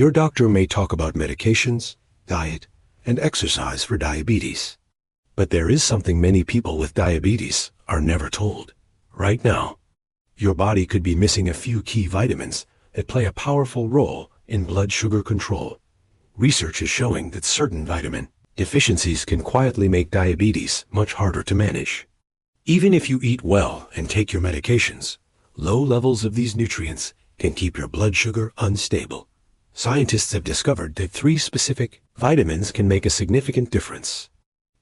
Your doctor may talk about medications, diet, and exercise for diabetes. But there is something many people with diabetes are never told. Right now, your body could be missing a few key vitamins that play a powerful role in blood sugar control. Research is showing that certain vitamin deficiencies can quietly make diabetes much harder to manage. Even if you eat well and take your medications, low levels of these nutrients can keep your blood sugar unstable. Scientists have discovered that 3 specific vitamins can make a significant difference.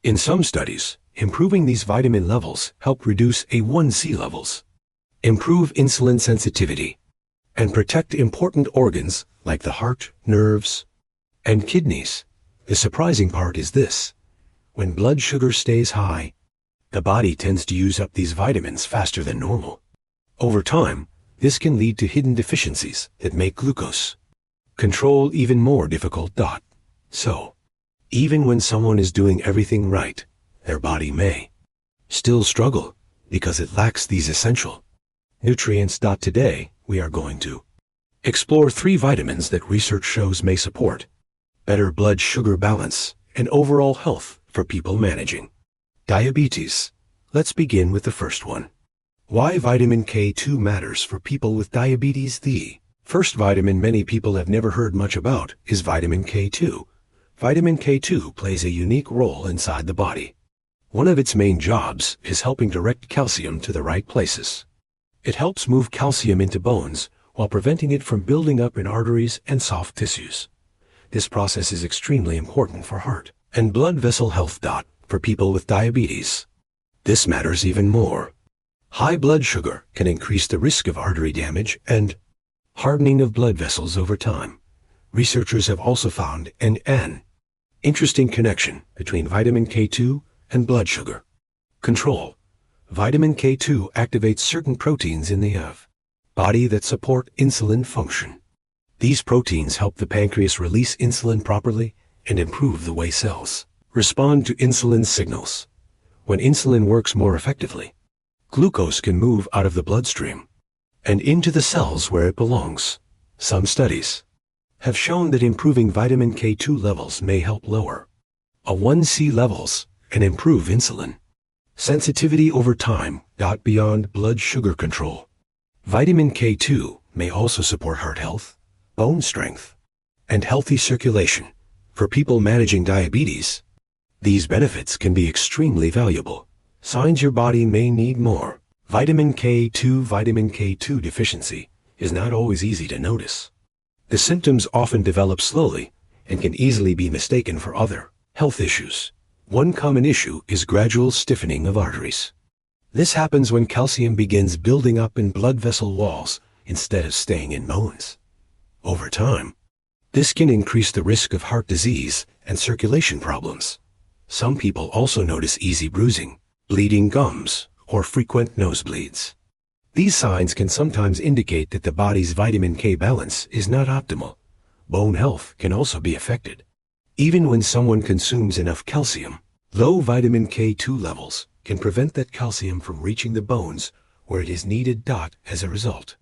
In some studies, improving these vitamin levels help reduce A1C levels, improve insulin sensitivity, and protect important organs like the heart, nerves, and kidneys. The surprising part is this: when blood sugar stays high, the body tends to use up these vitamins faster than normal. Over time, this can lead to hidden deficiencies that make glucose control even more difficult. So, even when someone is doing everything right, their body may still struggle because it lacks these essential nutrients. Today, we are going to explore 3 vitamins that research shows may support better blood sugar balance and overall health for people managing diabetes. Let's begin with the first one. Why vitamin K2 matters for people with diabetes. The first vitamin many people have never heard much about is vitamin K2. Vitamin K2 plays a unique role inside the body. One of its main jobs is helping direct calcium to the right places. It helps move calcium into bones while preventing it from building up in arteries and soft tissues. This process is extremely important for heart and blood vessel health. For people with diabetes, this matters even more. High blood sugar can increase the risk of artery damage and hardening of blood vessels over time. Researchers have also found an interesting connection between vitamin K2 and blood sugar control. Vitamin K2 activates certain proteins in the body that support insulin function. These proteins help the pancreas release insulin properly and improve the way cells respond to insulin signals. When insulin works more effectively, glucose can move out of the bloodstream and into the cells where it belongs. Some studies have shown that improving vitamin K2 levels may help lower A1C levels and improve insulin sensitivity over time. Beyond blood sugar control, vitamin K2 may also support heart health, bone strength, and healthy circulation. For people managing diabetes, these benefits can be extremely valuable. Signs your body may need more vitamin K2. Vitamin K2 deficiency is not always easy to notice. The symptoms often develop slowly and can easily be mistaken for other health issues. One common issue is gradual stiffening of arteries. This happens when calcium begins building up in blood vessel walls instead of staying in bones. Over time, this can increase the risk of heart disease and circulation problems. Some people also notice easy bruising, bleeding gums, or frequent nosebleeds. These signs can sometimes indicate that the body's vitamin K balance is not optimal. Bone health can also be affected. Even when someone consumes enough calcium, low vitamin K2 levels can prevent that calcium from reaching the bones where it is needed. As a result,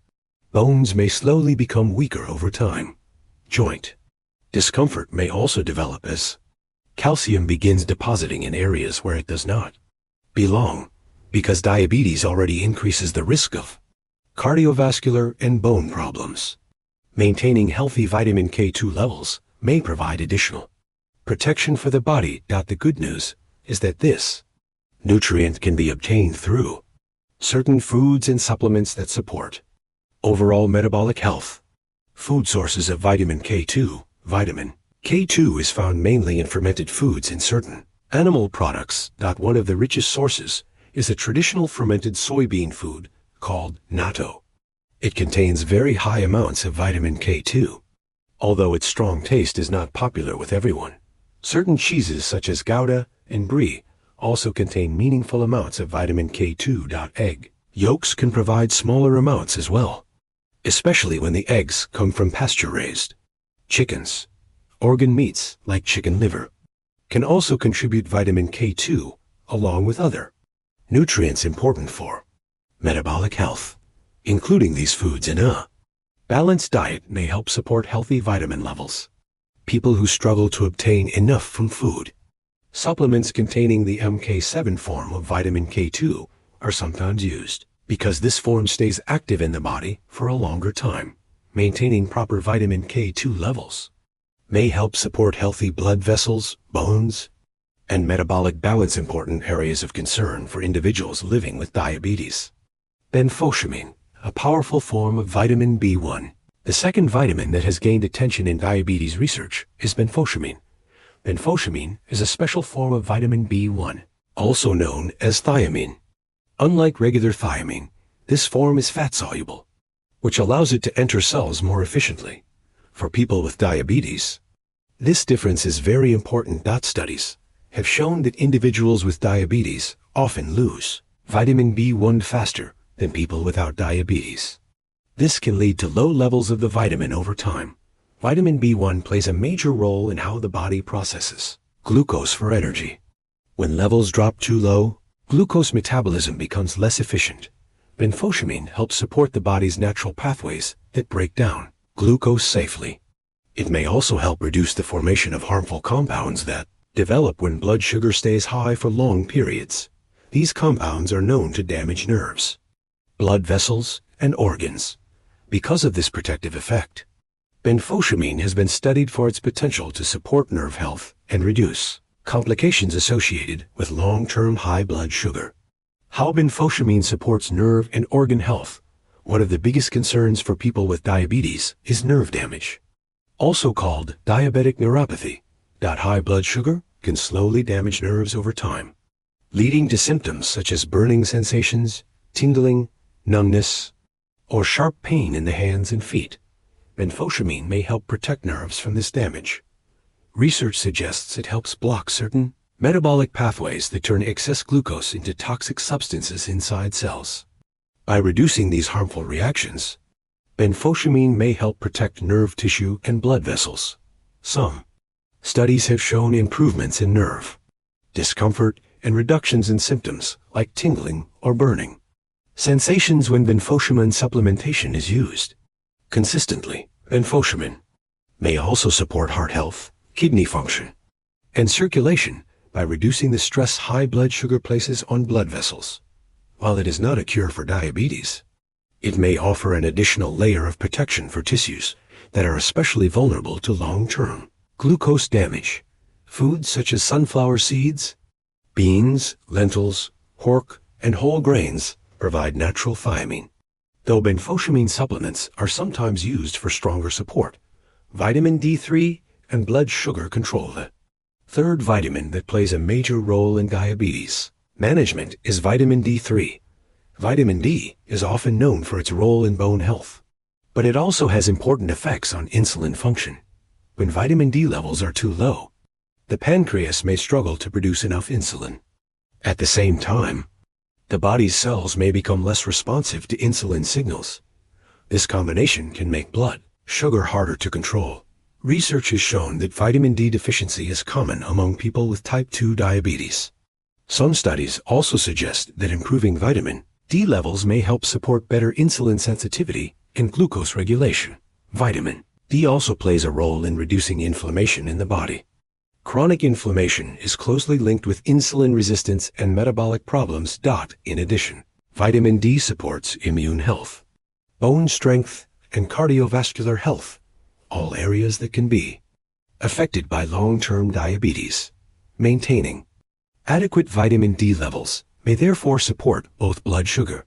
bones may slowly become weaker over time. Joint discomfort may also develop as calcium begins depositing in areas where it does not belong, because diabetes already increases the risk of cardiovascular and bone problems. Maintaining healthy vitamin K2 levels may provide additional protection for the body. The good news is that this nutrient can be obtained through certain foods and supplements that support overall metabolic health. Food sources of vitamin K2. Vitamin K2 is found mainly in fermented foods and certain animal products. One of the richest sources is a traditional fermented soybean food called natto. It contains very high amounts of vitamin K2. Although its strong taste is not popular with everyone, certain cheeses such as Gouda and Brie also contain meaningful amounts of vitamin K2. Egg yolks can provide smaller amounts as well, especially when the eggs come from pasture-raised chickens. Organ meats, like chicken liver, can also contribute vitamin K2 along with other nutrients important for metabolic health. Including these foods in a Balanced diet may help support healthy vitamin levels. People who struggle to obtain enough from food. Supplements containing the MK7 form of vitamin K2 are sometimes used because this form stays active in the body for a longer time. Maintaining proper vitamin K2 levels may help support healthy blood vessels, bones, and metabolic balance, important areas of concern for individuals living with diabetes. Benfotiamine, a powerful form of vitamin B1. The second vitamin that has gained attention in diabetes research is benfotiamine. Benfotiamine is a special form of vitamin B1, also known as thiamine. Unlike regular thiamine, this form is fat-soluble, which allows it to enter cells more efficiently. For people with diabetes, this difference is very important. Studies have shown that individuals with diabetes often lose vitamin B1 faster than people without diabetes. This can lead to low levels of the vitamin over time. Vitamin B1 plays a major role in how the body processes glucose for energy. When levels drop too low, glucose metabolism becomes less efficient. Benfotiamine helps support the body's natural pathways that break down glucose safely. It may also help reduce the formation of harmful compounds that develop when blood sugar stays high for long periods. These compounds are known to damage nerves, blood vessels, and organs. Because of this protective effect, benfotiamine has been studied for its potential to support nerve health and reduce complications associated with long-term high blood sugar. How benfotiamine supports nerve and organ health. One of the biggest concerns for people with diabetes is nerve damage, also called diabetic neuropathy. High blood sugar can slowly damage nerves over time, leading to symptoms such as burning sensations, tingling, numbness, or sharp pain in the hands and feet. Benfotiamine may help protect nerves from this damage. Research suggests it helps block certain metabolic pathways that turn excess glucose into toxic substances inside cells. By reducing these harmful reactions, benfotiamine may help protect nerve tissue and blood vessels. Some studies have shown improvements in nerve discomfort and reductions in symptoms like tingling or burning sensations when benfotiamine supplementation is used consistently. Benfotiamine may also support heart health, kidney function, and circulation by reducing the stress high blood sugar places on blood vessels. While it is not a cure for diabetes, it may offer an additional layer of protection for tissues that are especially vulnerable to long-term glucose damage. Foods such as sunflower seeds, beans, lentils, pork, and whole grains provide natural thiamine. Though benfotiamine supplements are sometimes used for stronger support, vitamin D3 and blood sugar control. The third vitamin that plays a major role in diabetes management is vitamin D3. Vitamin D is often known for its role in bone health, but it also has important effects on insulin function. When vitamin D levels are too low, the pancreas may struggle to produce enough insulin. At the same time, the body's cells may become less responsive to insulin signals. This combination can make blood sugar harder to control. Research has shown that vitamin D deficiency is common among people with type 2 diabetes. Some studies also suggest that improving vitamin D levels may help support better insulin sensitivity and glucose regulation. Vitamin D also plays a role in reducing inflammation in the body. Chronic inflammation is closely linked with insulin resistance and metabolic problems. In addition, vitamin D supports immune health, bone strength, and cardiovascular health, all areas that can be affected by long-term diabetes. Maintaining adequate vitamin D levels may therefore support both blood sugar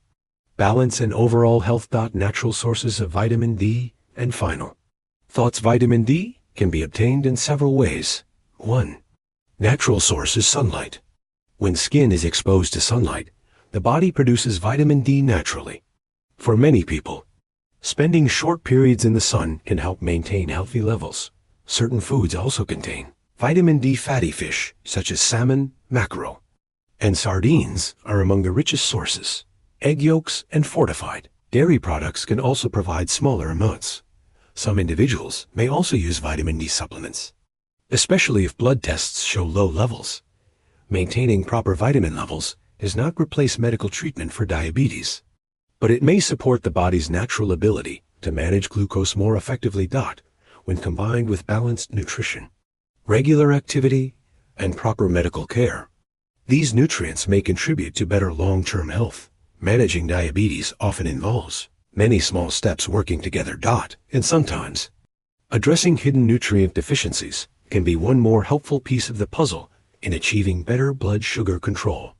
balance and overall health. Natural sources of vitamin D and final thoughts. Vitamin D can be obtained in several ways. 1. Natural source is sunlight. When skin is exposed to sunlight, the body produces vitamin D naturally. For many people, spending short periods in the sun can help maintain healthy levels. Certain foods also contain vitamin D. Fatty fish, such as salmon, mackerel, and sardines, are among the richest sources. Egg yolks and fortified dairy products can also provide smaller amounts. Some individuals may also use vitamin D supplements, especially if blood tests show low levels. Maintaining proper vitamin levels does not replace medical treatment for diabetes, but it may support the body's natural ability to manage glucose more effectively. When combined with balanced nutrition, regular activity, and proper medical care, these nutrients may contribute to better long-term health. Managing diabetes often involves many small steps working together. And sometimes, addressing hidden nutrient deficiencies can be one more helpful piece of the puzzle in achieving better blood sugar control.